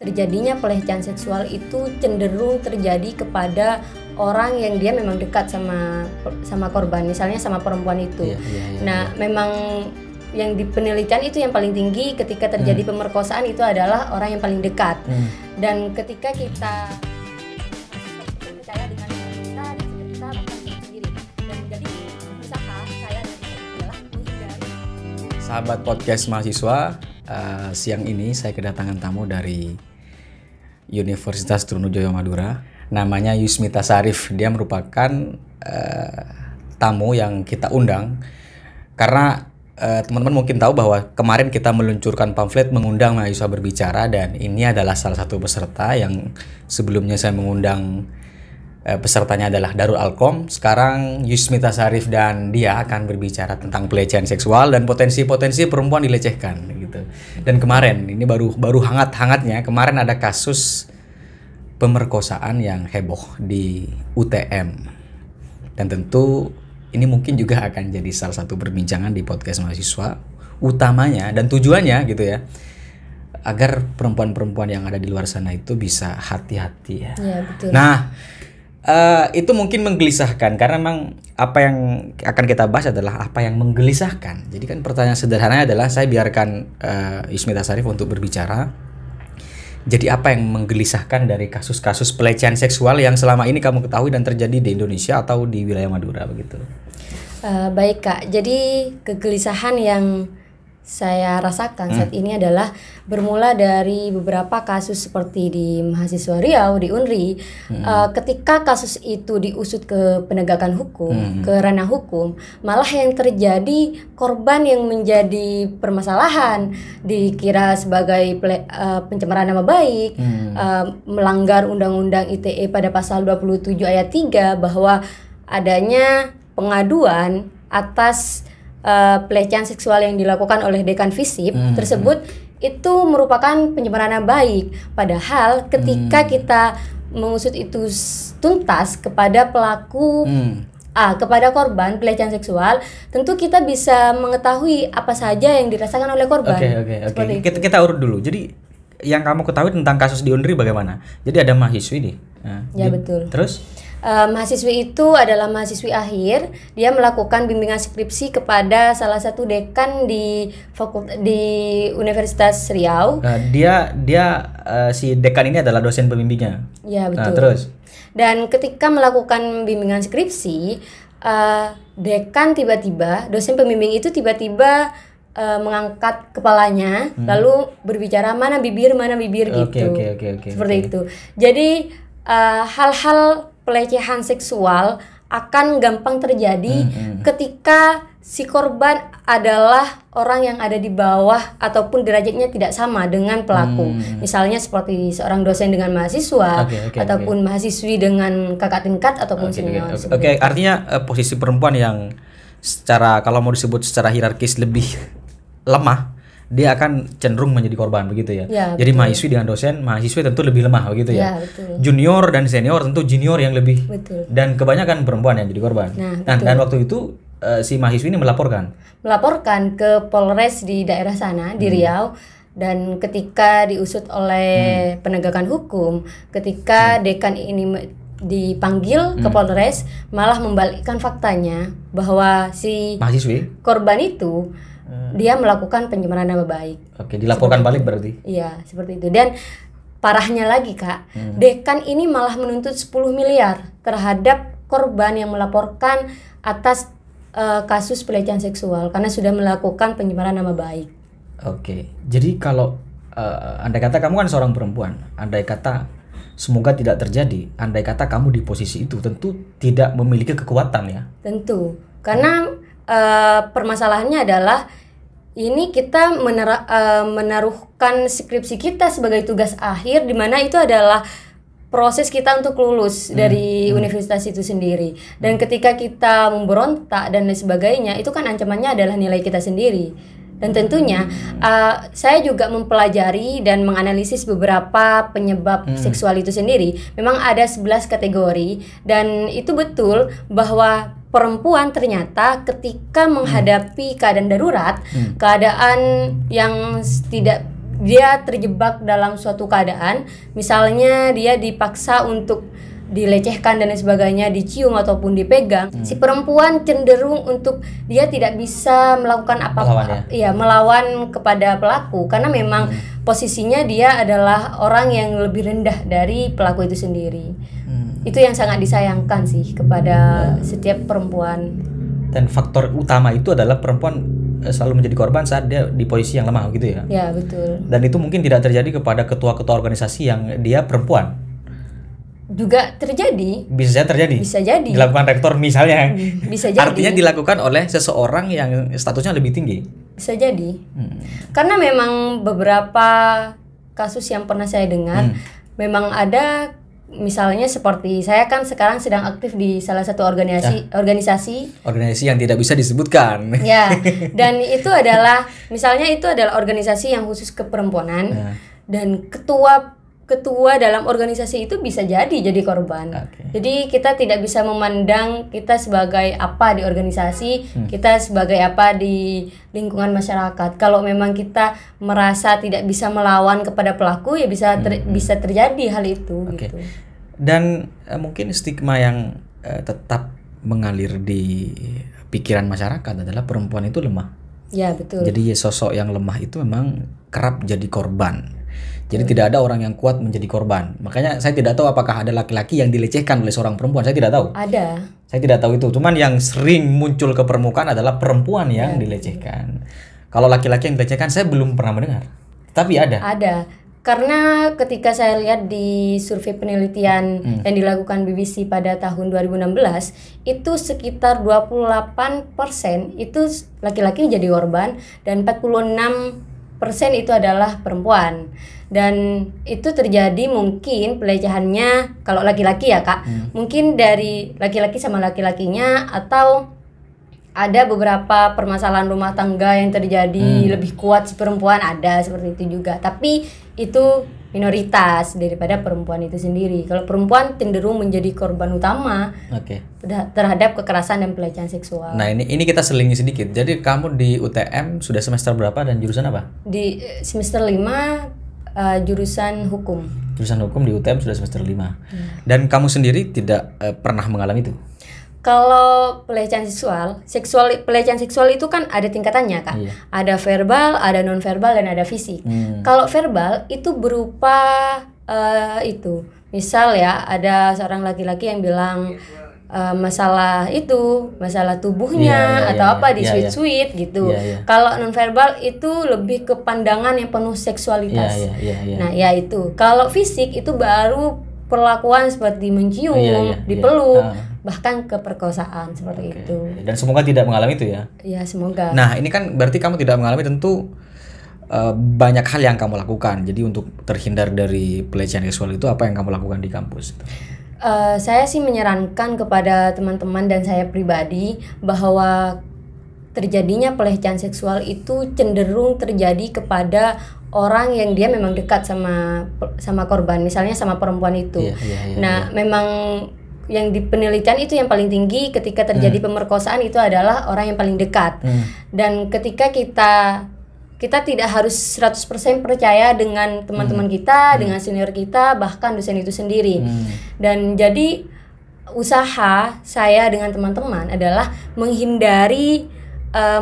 terjadinya pelecehan seksual itu cenderung terjadi kepada orang yang dia memang dekat sama korban, misalnya sama perempuan itu. Nah, memang yang di penelitian itu yang paling tinggi ketika terjadi pemerkosaan itu adalah orang yang paling dekat. Dan ketika kita percaya dengan kita bahkan sendiri. Dan jadi usaha saya adalah menghindari. Sahabat podcast mahasiswa, siang ini saya kedatangan tamu dari Universitas Trunojoyo Madura. Namanya Yusmita Sarif. Dia merupakan tamu yang kita undang karena teman-teman mungkin tahu bahwa kemarin kita meluncurkan pamflet mengundang mahasiswa berbicara, dan ini adalah salah satu peserta yang sebelumnya saya mengundang. Pesertanya adalah Darul Alkom. Sekarang Yusmita Sarif dan dia akan berbicara tentang pelecehan seksual dan potensi-potensi perempuan dilecehkan gitu. Dan kemarin ini baru hangat-hangatnya kemarin ada kasus pemerkosaan yang heboh di UTM, dan tentu ini mungkin juga akan jadi salah satu perbincangan di podcast mahasiswa, utamanya dan tujuannya gitu ya, agar perempuan-perempuan yang ada di luar sana itu bisa hati-hati ya. Ya, betul. Nah, itu mungkin menggelisahkan karena memang apa yang akan kita bahas adalah apa yang menggelisahkan. Jadi kan pertanyaan sederhananya adalah, saya biarkan Yusmita Sarif untuk berbicara. Jadi apa yang menggelisahkan dari kasus-kasus pelecehan seksual yang selama ini kamu ketahui dan terjadi di Indonesia atau di wilayah Madura begitu? Baik Kak, jadi kegelisahan yang saya rasakan saat ini adalah bermula dari beberapa kasus seperti di mahasiswa Riau, di Unri. Ketika kasus itu diusut ke penegakan hukum, ke ranah hukum, malah yang terjadi korban yang menjadi permasalahan, dikira sebagai pencemaran nama baik, melanggar Undang-Undang ITE pada pasal 27 ayat 3 bahwa adanya pengaduan atas pelecehan seksual yang dilakukan oleh dekan FISIP tersebut itu merupakan pencemaran nama baik. Padahal ketika kita mengusut itu tuntas kepada pelaku kepada korban pelecehan seksual, tentu kita bisa mengetahui apa saja yang dirasakan oleh korban. Oke. Kita urut dulu. Jadi yang kamu ketahui tentang kasus di Unri bagaimana? Jadi ada mahasiswi nih. Ya betul. Terus? Mahasiswi itu adalah mahasiswi akhir. Dia melakukan bimbingan skripsi kepada salah satu dekan di Universitas Riau. Dia si dekan ini adalah dosen pembimbingnya. Ya betul. Terus? Dan ketika melakukan bimbingan skripsi, dekan dosen pembimbing itu tiba-tiba mengangkat kepalanya, lalu berbicara mana bibir gitu. Seperti itu. Jadi hal-hal pelecehan seksual akan gampang terjadi ketika si korban adalah orang yang ada di bawah ataupun derajatnya tidak sama dengan pelaku. Misalnya seperti seorang dosen dengan mahasiswa ataupun mahasiswi dengan kakak tingkat ataupun senior. Artinya posisi perempuan yang kalau mau disebut secara hierarkis lebih lemah, dia akan cenderung menjadi korban begitu ya. Jadi mahasiswi dengan dosen, mahasiswi tentu lebih lemah begitu ya. Junior dan senior tentu junior yang lebih. Dan kebanyakan perempuan yang jadi korban. Dan waktu itu si mahasiswi ini melaporkan ke Polres di daerah sana di Riau, dan ketika diusut oleh penegakan hukum, ketika dekan ini dipanggil ke Polres, malah membalikkan faktanya bahwa si mahasiswi korban itu dia melakukan pencemaran nama baik. Dilaporkan balik berarti? Iya, seperti itu. Dan parahnya lagi Kak, dekan ini malah menuntut 10 miliar terhadap korban yang melaporkan atas kasus pelecehan seksual karena sudah melakukan pencemaran nama baik. Jadi kalau andai kata kamu kan seorang perempuan, andai kata semoga tidak terjadi, andai kata kamu di posisi itu tentu tidak memiliki kekuatan ya? Tentu, karena permasalahannya adalah ini kita menaruhkan skripsi kita sebagai tugas akhir, di mana itu adalah proses kita untuk lulus dari universitas itu sendiri. Dan ketika kita memberontak dan lain sebagainya, itu kan ancamannya adalah nilai kita sendiri. Dan tentunya saya juga mempelajari dan menganalisis beberapa penyebab seksual itu sendiri. Memang ada 11 kategori, dan itu betul bahwa perempuan ternyata ketika menghadapi keadaan darurat, keadaan yang tidak dia terjebak dalam suatu keadaan, misalnya dia dipaksa untuk dilecehkan dan lain sebagainya, dicium ataupun dipegang, si perempuan cenderung untuk dia tidak bisa melakukan apa-apa, melawan kepada pelaku, karena memang posisinya dia adalah orang yang lebih rendah dari pelaku itu sendiri. Itu yang sangat disayangkan sih kepada setiap perempuan. Dan faktor utama itu adalah perempuan selalu menjadi korban saat dia di posisi yang lemah gitu ya. Ya, betul. Dan itu mungkin tidak terjadi kepada ketua-ketua organisasi yang dia perempuan. Juga terjadi. Bisa terjadi. Bisa jadi. Dilakukan rektor misalnya. Bisa jadi. Artinya dilakukan oleh seseorang yang statusnya lebih tinggi. Bisa jadi. Karena memang beberapa kasus yang pernah saya dengar, memang ada, misalnya seperti saya kan sekarang sedang aktif di salah satu organisasi yang tidak bisa disebutkan. Ya, dan itu adalah, misalnya itu adalah organisasi yang khusus keperempuanan, dan ketua dalam organisasi itu bisa jadi korban. Jadi kita tidak bisa memandang kita sebagai apa di organisasi, kita sebagai apa di lingkungan masyarakat. Kalau memang kita merasa tidak bisa melawan kepada pelaku, ya bisa terjadi hal itu. Gitu. Dan mungkin stigma yang tetap mengalir di pikiran masyarakat adalah perempuan itu lemah. Ya, betul. Jadi sosok yang lemah itu memang kerap jadi korban. Jadi tidak ada orang yang kuat menjadi korban. Makanya saya tidak tahu apakah ada laki-laki yang dilecehkan oleh seorang perempuan. Saya tidak tahu. Ada. Saya tidak tahu itu. Cuman yang sering muncul ke permukaan adalah perempuan yang dilecehkan. Kalau laki-laki yang dilecehkan saya belum pernah mendengar. Tapi ada. Ada. Karena ketika saya lihat di survei penelitian yang dilakukan BBC pada tahun 2016, itu sekitar 28% itu laki-laki jadi korban dan 46% itu adalah perempuan. Dan itu terjadi mungkin pelecehannya kalau laki-laki ya Kak, mungkin dari laki-laki sama laki-lakinya, atau ada beberapa permasalahan rumah tangga yang terjadi lebih kuat si perempuan, ada seperti itu juga. Tapi itu minoritas daripada perempuan itu sendiri. Kalau perempuan cenderung menjadi korban utama terhadap kekerasan dan pelecehan seksual. Nah ini kita selingi sedikit. Jadi kamu di UTM sudah semester berapa dan jurusan apa? Di semester 5 jurusan hukum. Jurusan hukum di UTM sudah semester 5. Dan kamu sendiri tidak pernah mengalami itu? Kalau pelecehan pelecehan seksual itu kan ada tingkatannya Kak. Ada verbal, ada non verbal, dan ada fisik. Kalau verbal itu berupa itu. Misal ya, ada seorang laki-laki yang bilang masalah tubuhnya atau apa di sweet gitu. Kalau non verbal itu lebih ke pandangan yang penuh seksualitas. Nah, ya itu. Kalau fisik itu baru perlakuan seperti mencium, dipeluk, bahkan keperkosaan seperti itu. Dan semoga tidak mengalami itu ya. Ya, semoga. Nah, ini kan berarti kamu tidak mengalami, tentu banyak hal yang kamu lakukan. Jadi untuk terhindar dari pelecehan seksual itu apa yang kamu lakukan di kampus? Saya sih menyarankan kepada teman-teman dan saya pribadi bahwa terjadinya pelecehan seksual itu cenderung terjadi kepada orang yang dia memang dekat sama korban, misalnya sama perempuan itu. Nah, memang yang di penelitian itu yang paling tinggi ketika terjadi pemerkosaan itu adalah orang yang paling dekat. Dan ketika kita tidak harus 100% percaya dengan teman-teman kita, dengan senior kita, bahkan dosen itu sendiri. Dan jadi usaha saya dengan teman-teman adalah menghindari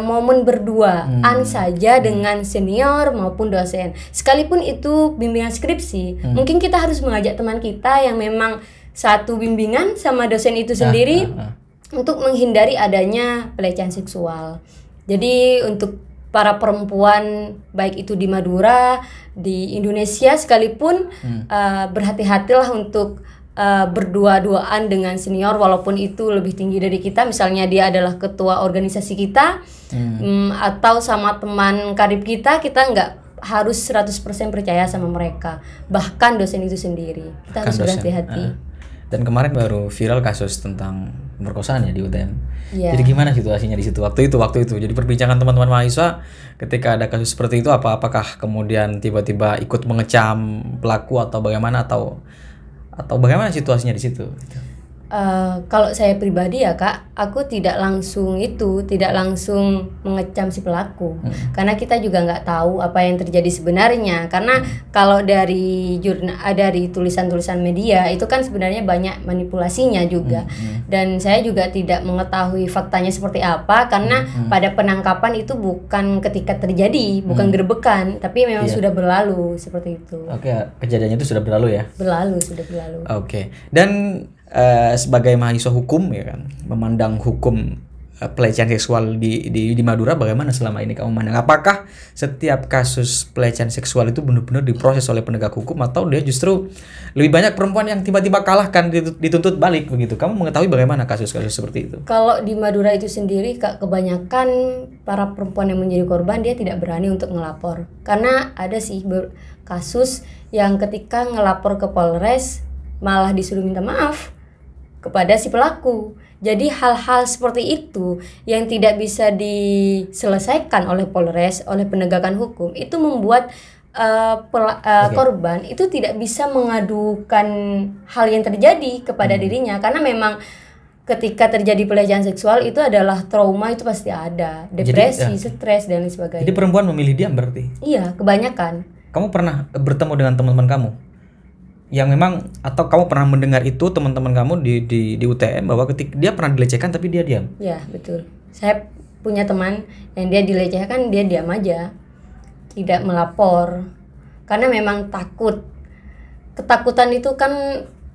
momen berduaan saja dengan senior maupun dosen. Sekalipun itu bimbingan skripsi, mungkin kita harus mengajak teman kita yang memang satu bimbingan sama dosen itu sendiri untuk menghindari adanya pelecehan seksual. Jadi untuk para perempuan baik itu di Madura, di Indonesia sekalipun, berhati-hatilah untuk berdua-duaan dengan senior walaupun itu lebih tinggi dari kita, misalnya dia adalah ketua organisasi kita, atau sama teman karib kita nggak harus 100% percaya sama mereka, bahkan dosen itu sendiri. Kita harus berhati-hati. Dan kemarin baru viral kasus tentang pemerkosaan ya di UTM. Jadi gimana situasinya di situ waktu itu? Jadi perbincangan teman-teman mahasiswa ketika ada kasus seperti itu, apakah kemudian tiba-tiba ikut mengecam pelaku atau bagaimana, atau bagaimana situasinya di situ? Kalau saya pribadi ya Kak, aku tidak langsung mengecam si pelaku, karena kita juga nggak tahu apa yang terjadi sebenarnya. Karena kalau dari dari tulisan-tulisan media itu kan sebenarnya banyak manipulasinya juga, dan saya juga tidak mengetahui faktanya seperti apa, karena pada penangkapan itu bukan ketika terjadi, bukan gerebekan, tapi memang sudah berlalu seperti itu. Oke, kejadiannya itu sudah berlalu ya? Sudah berlalu. Oke. Dan sebagai mahasiswa hukum ya kan, memandang hukum pelecehan seksual di Madura, bagaimana selama ini kamu memandang? Apakah setiap kasus pelecehan seksual itu benar-benar diproses oleh penegak hukum, atau dia justru lebih banyak perempuan yang tiba-tiba kalahkan dituntut balik begitu? Kamu mengetahui bagaimana kasus-kasus seperti itu? Kalau di Madura itu sendiri Kak, kebanyakan para perempuan yang menjadi korban dia tidak berani untuk ngelapor, karena ada sih kasus yang ketika ngelapor ke Polres malah disuruh minta maaf kepada si pelaku. Jadi hal-hal seperti itu yang tidak bisa diselesaikan oleh Polres, oleh penegakan hukum, itu membuat korban itu tidak bisa mengadukan hal yang terjadi kepada dirinya, karena memang ketika terjadi pelecehan seksual itu adalah trauma, itu pasti ada, depresi, stres dan lain sebagainya. Jadi perempuan memilih diam berarti? Iya, kebanyakan. Kamu pernah bertemu dengan teman-teman kamu yang memang, atau kamu pernah mendengar itu teman-teman kamu di UTM bahwa ketika dia pernah dilecehkan tapi dia diam? Ya betul. Saya punya teman yang dia dilecehkan, dia diam aja, tidak melapor, karena memang takut. Ketakutan itu kan,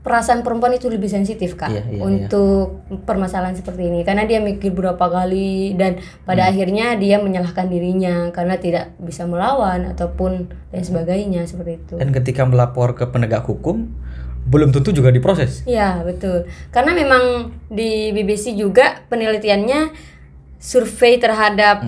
perasaan perempuan itu lebih sensitif Kak, untuk permasalahan seperti ini, karena dia mikir berapa kali dan pada akhirnya dia menyalahkan dirinya karena tidak bisa melawan ataupun dan sebagainya seperti itu. Dan ketika melapor ke penegak hukum belum tentu juga diproses. Iya betul, karena memang di BBC juga penelitiannya survei terhadap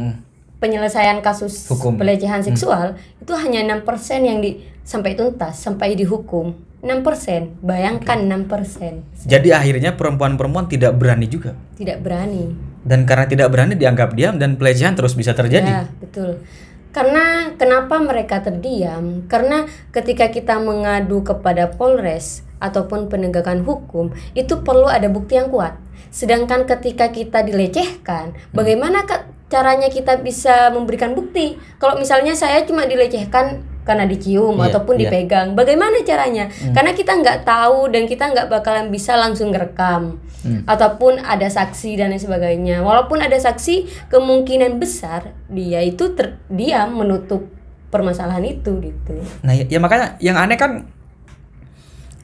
penyelesaian kasus pelecehan seksual itu hanya 6% yang sampai tuntas, sampai dihukum. 6%, bayangkan 6%. Jadi akhirnya perempuan-perempuan tidak berani juga? Tidak berani. Dan karena tidak berani dianggap diam dan pelecehan terus bisa terjadi? Ya, betul. Karena kenapa mereka terdiam? Karena ketika kita mengadu kepada Polres ataupun penegakan hukum, itu perlu ada bukti yang kuat. Sedangkan ketika kita dilecehkan, bagaimana caranya kita bisa memberikan bukti? Kalau misalnya saya cuma dilecehkan karena dicium ataupun dipegang, bagaimana caranya? Karena kita nggak tahu dan kita nggak bakalan bisa langsung ngerekam ataupun ada saksi dan lain sebagainya. Walaupun ada saksi, kemungkinan besar dia itu terdiam menutup permasalahan itu gitu. Nah ya makanya yang aneh kan,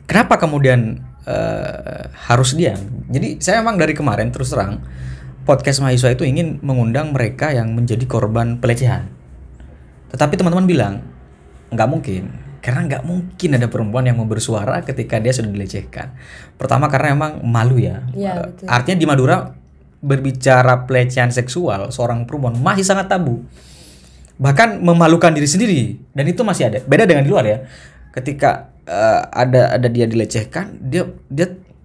kenapa kemudian harus diam? Jadi saya memang dari kemarin terus terang podcast mahasiswa itu ingin mengundang mereka yang menjadi korban pelecehan. Tetapi teman-teman bilang nggak mungkin, karena nggak mungkin ada perempuan yang mau bersuara ketika dia sudah dilecehkan. Pertama karena emang malu ya. Betul. Artinya di Madura berbicara pelecehan seksual seorang perempuan masih sangat tabu, bahkan memalukan diri sendiri, dan itu masih ada. Beda dengan di luar ya. Ketika ada dia dilecehkan, dia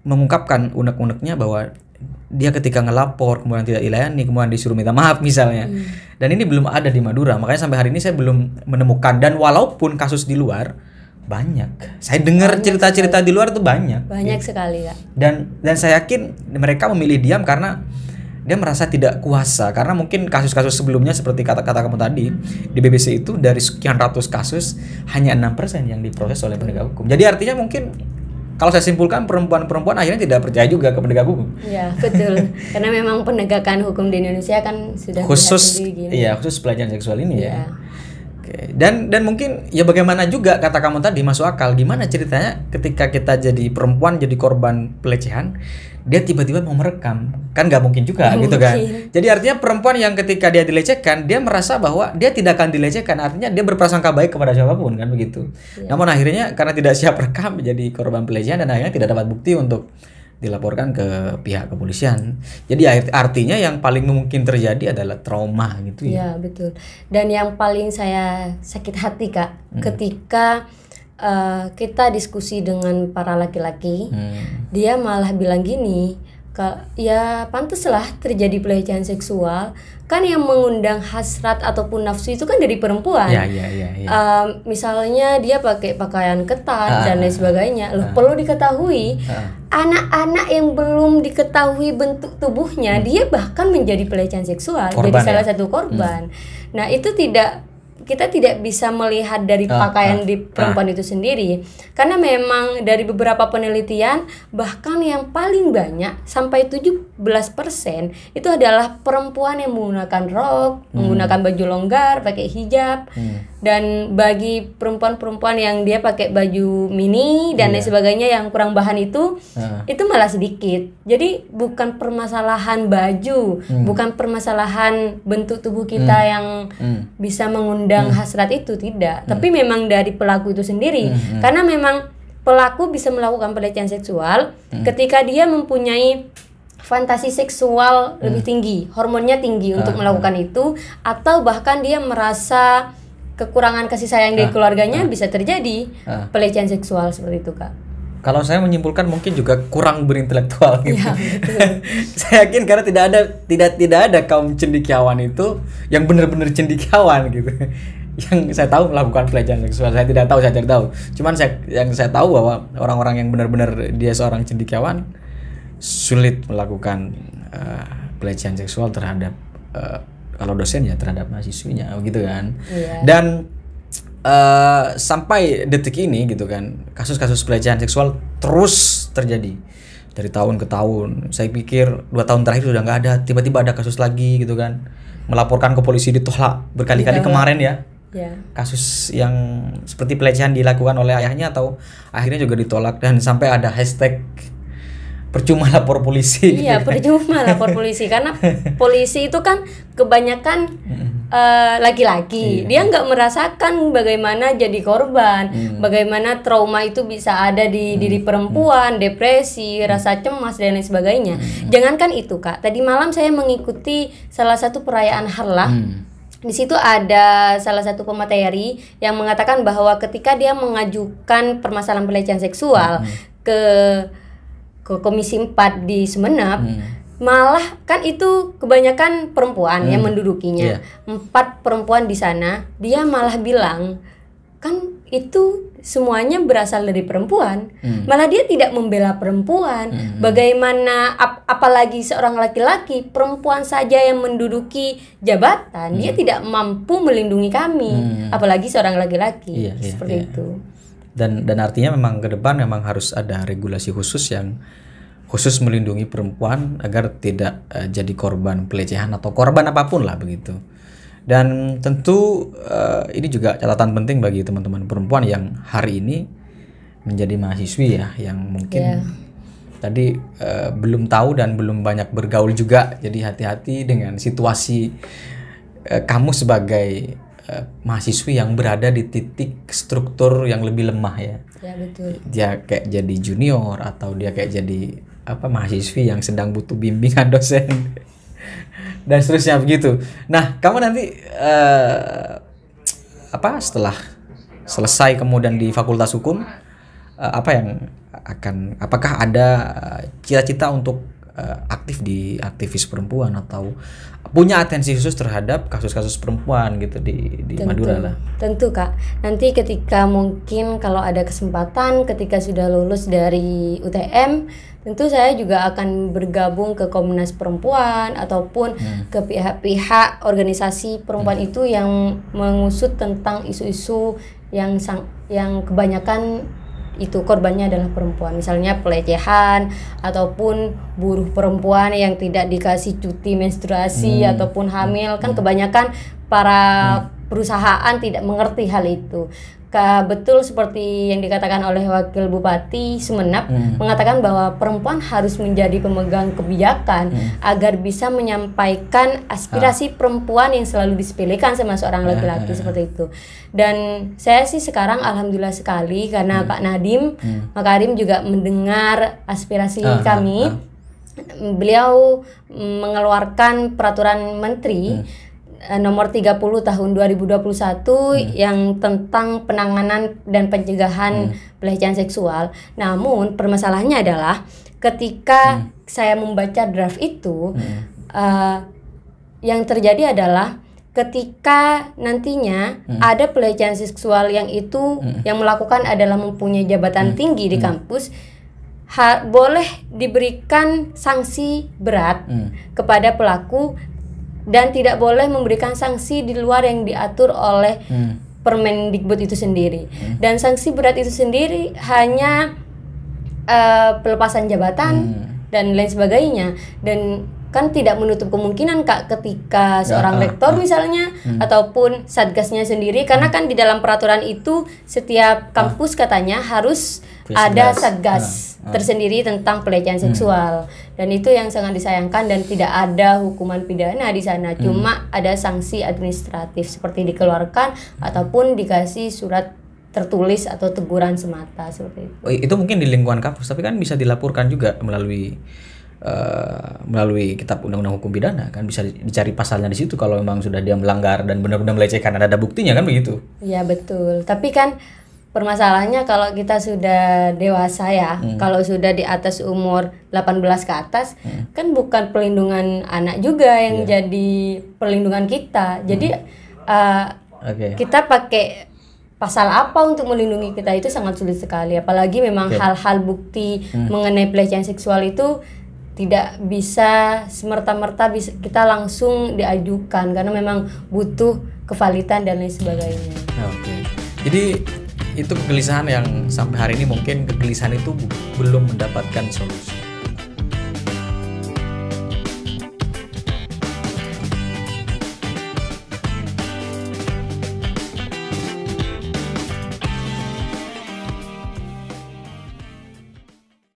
mengungkapkan unek-uneknya bahwa dia ketika ngelapor kemudian tidak dilayani, kemudian disuruh minta maaf misalnya. Dan ini belum ada di Madura, makanya sampai hari ini saya belum menemukan. Dan walaupun kasus di luar banyak, saya dengar cerita-cerita di luar itu banyak sekali ya. Dan saya yakin mereka memilih diam karena dia merasa tidak kuasa, karena mungkin kasus-kasus sebelumnya seperti kata-kata kamu tadi di BBC itu dari sekian ratus kasus hanya 6% yang diproses oleh penegak hukum. Jadi artinya mungkin kalau saya simpulkan perempuan-perempuan akhirnya tidak percaya juga ke penegak hukum. Iya betul, karena memang penegakan hukum di Indonesia kan sudah khusus pelecehan seksual ini ya. Oke. Dan mungkin ya bagaimana juga kata kamu tadi masuk akal, gimana ceritanya ketika kita jadi perempuan jadi korban pelecehan, dia tiba-tiba mau merekam, kan nggak mungkin juga gitu kan. Jadi artinya perempuan yang ketika dia dilecehkan, dia merasa bahwa dia tidak akan dilecehkan, artinya dia berprasangka baik kepada siapapun kan begitu. Namun akhirnya karena tidak siap rekam menjadi korban pelecehan dan akhirnya tidak dapat bukti untuk dilaporkan ke pihak kepolisian. Jadi artinya yang paling mungkin terjadi adalah trauma gitu ya. Iya betul. Dan yang paling saya sakit hati Kak, ketika kita diskusi dengan para laki-laki, dia malah bilang gini, Ya pantaslah terjadi pelecehan seksual, kan yang mengundang hasrat ataupun nafsu itu kan dari perempuan. Ya. Misalnya dia pakai pakaian ketat dan lain sebagainya. Loh, perlu diketahui anak-anak yang belum diketahui bentuk tubuhnya dia bahkan menjadi pelecehan seksual, korban, jadi salah satu korban. Nah, itu kita tidak bisa melihat dari pakaian di perempuan itu sendiri, karena memang dari beberapa penelitian bahkan yang paling banyak sampai 17% itu adalah perempuan yang menggunakan rok, menggunakan baju longgar, pakai hijab. Dan bagi perempuan-perempuan yang dia pakai baju mini dan lain sebagainya yang kurang bahan itu malah sedikit. Jadi bukan permasalahan baju, bukan permasalahan bentuk tubuh kita yang bisa mengundang hasrat itu, tidak. Tapi memang dari pelaku itu sendiri. Karena memang pelaku bisa melakukan pelecehan seksual ketika dia mempunyai fantasi seksual lebih tinggi, hormonnya tinggi untuk melakukan itu, atau bahkan dia merasa kekurangan kasih sayang dari keluarganya, bisa terjadi pelecehan seksual seperti itu, Kak. Kalau saya menyimpulkan mungkin juga kurang berintelektual gitu. Ya, betul. Saya yakin karena tidak ada kaum cendekiawan itu yang benar-benar cendekiawan gitu. Yang saya tahu melakukan pelecehan seksual, saya tidak tahu, saya cari tahu. Cuman yang saya tahu bahwa orang-orang yang benar-benar dia seorang cendekiawan sulit melakukan pelecehan seksual terhadap kalau dosen ya terhadap mahasiswinya gitu kan. Dan sampai detik ini gitu kan, kasus-kasus pelecehan seksual terus terjadi dari tahun ke tahun. Saya pikir 2 tahun terakhir sudah nggak ada, tiba-tiba ada kasus lagi gitu kan. Melaporkan ke polisi ditolak berkali-kali kemarin ya. Kasus yang seperti pelecehan dilakukan oleh ayahnya atau akhirnya juga ditolak, dan sampai ada hashtag percuma lapor polisi. Iya, percuma lapor polisi karena polisi itu kan kebanyakan laki-laki. Dia nggak merasakan bagaimana jadi korban, bagaimana trauma itu bisa ada di diri perempuan, depresi, rasa cemas dan lain sebagainya. Jangankan itu, Kak. Tadi malam saya mengikuti salah satu perayaan Harlah. Di situ ada salah satu pemateri yang mengatakan bahwa ketika dia mengajukan permasalahan pelecehan seksual ke Komisi 4 di Sumeneb, malah kan itu kebanyakan perempuan yang mendudukinya. 4 perempuan di sana, dia malah bilang kan itu semuanya berasal dari perempuan. Malah dia tidak membela perempuan. Bagaimana apalagi seorang laki-laki, perempuan saja yang menduduki jabatan, dia tidak mampu melindungi kami, apalagi seorang laki-laki. Seperti itu. Dan artinya memang ke depan memang harus ada regulasi khusus yang khusus melindungi perempuan agar tidak jadi korban pelecehan atau korban apapun lah begitu. Dan tentu ini juga catatan penting bagi teman-teman perempuan yang hari ini menjadi mahasiswi ya, yang mungkin tadi belum tahu dan belum banyak bergaul juga. Jadi hati-hati dengan situasi kamu sebagai mahasiswi yang berada di titik struktur yang lebih lemah ya. Ya, betul. Dia kayak jadi junior atau dia kayak jadi mahasiswi yang sedang butuh bimbingan dosen dan seterusnya begitu. Nah, kamu nanti setelah selesai kemudian di Fakultas Hukum, apakah ada cita-cita untuk aktif di aktivis perempuan atau punya atensi khusus terhadap kasus-kasus perempuan gitu di Madura lah? Tentu, Kak. Nanti ketika mungkin kalau ada kesempatan ketika sudah lulus dari UTM, tentu saya juga akan bergabung ke Komnas Perempuan ataupun ke pihak-pihak organisasi perempuan itu yang mengusut tentang isu-isu yang kebanyakan itu korbannya adalah perempuan, misalnya pelecehan ataupun buruh perempuan yang tidak dikasih cuti menstruasi ataupun hamil. Kan kebanyakan para perusahaan tidak mengerti hal itu. Betul seperti yang dikatakan oleh Wakil Bupati Sumeneb, mengatakan bahwa perempuan harus menjadi pemegang kebijakan agar bisa menyampaikan aspirasi perempuan yang selalu disepelekan sama seorang laki-laki seperti itu. Dan saya sih sekarang alhamdulillah sekali karena Pak Nadiem Makarim juga mendengar aspirasi kami. Beliau mengeluarkan peraturan menteri nomor 30 tahun 2021 yang tentang penanganan dan pencegahan pelecehan seksual. Namun permasalahannya adalah ketika saya membaca draft itu, yang terjadi adalah ketika nantinya ada pelecehan seksual yang itu yang melakukan adalah mempunyai jabatan tinggi di kampus, boleh diberikan sanksi berat kepada pelaku dan tidak boleh memberikan sanksi di luar yang diatur oleh Permendikbud itu sendiri. Dan sanksi berat itu sendiri hanya pelepasan jabatan dan lain sebagainya. Dan kan tidak menutup kemungkinan Kak ketika seorang rektor misalnya ataupun satgasnya sendiri, karena kan di dalam peraturan itu setiap kampus katanya harus ada satgas tersendiri tentang pelecehan seksual, dan itu yang sangat disayangkan dan tidak ada hukuman pidana di sana, cuma ada sanksi administratif seperti dikeluarkan ataupun dikasih surat tertulis atau teguran semata seperti itu. Oh, itu mungkin di lingkungan kampus, tapi kan bisa dilaporkan juga melalui kitab undang-undang hukum pidana, kan bisa dicari pasalnya di situ kalau memang sudah dia melanggar dan benar-benar melecehkan, ada buktinya kan begitu. Iya betul, tapi kan permasalahannya kalau kita sudah dewasa ya, kalau sudah di atas umur 18 ke atas, kan bukan pelindungan anak juga yang jadi perlindungan kita. Jadi kita pakai pasal apa untuk melindungi kita itu sangat sulit sekali, apalagi memang hal-hal bukti mengenai pelecehan seksual itu tidak bisa semerta-merta bisa kita langsung diajukan karena memang butuh kevalidan dan lain sebagainya. Jadi itu kegelisahan yang sampai hari ini mungkin kegelisahan itu belum mendapatkan solusi.